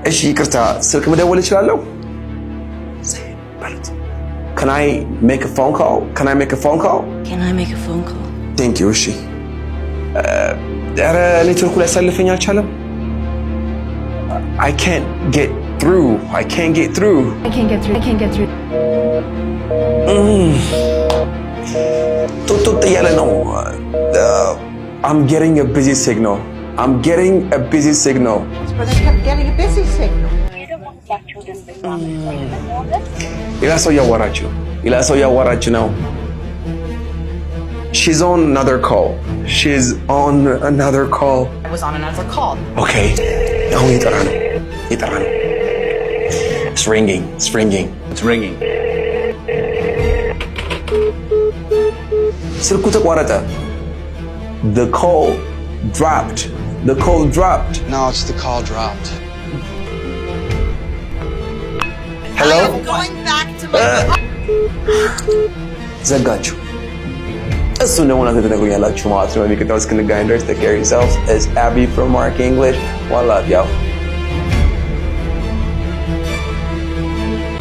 እሺ ይቅርታ ስልክ መደወል እችላለሁ? Can I make a phone call? Can I make a phone call? Can I make a phone call? Thank you. እሺ ኧረ ኔትወርኩ ላይ ያሳልፈኝ አልቻለም። I can't get through. I can't get through. I can't get through. I can't get through. ጡጥ እያለ ነው። I'm getting a busy signal. I'm getting a busy signal. But I kept getting a busy signal. ሌላ ሰው እያወራች ነው። She's on another call. She's on another call. I was on another call. Okay. አሁን እየጠራ ነው። It's ringing. It's ringing. It's ringing. ስልኩ ተቋረጠ. The call dropped. The call dropped. No, it's the call dropped. Hello? I'm going back to my ዘጋችሁ። እሱን ደግሞ እናንተ ትነግሩኛላችሁ ማለት ነው። በሚቀጥለው እስክንገናኝ ድረስ take care of yourselves. It's Abby from Mark English. One love, y'all.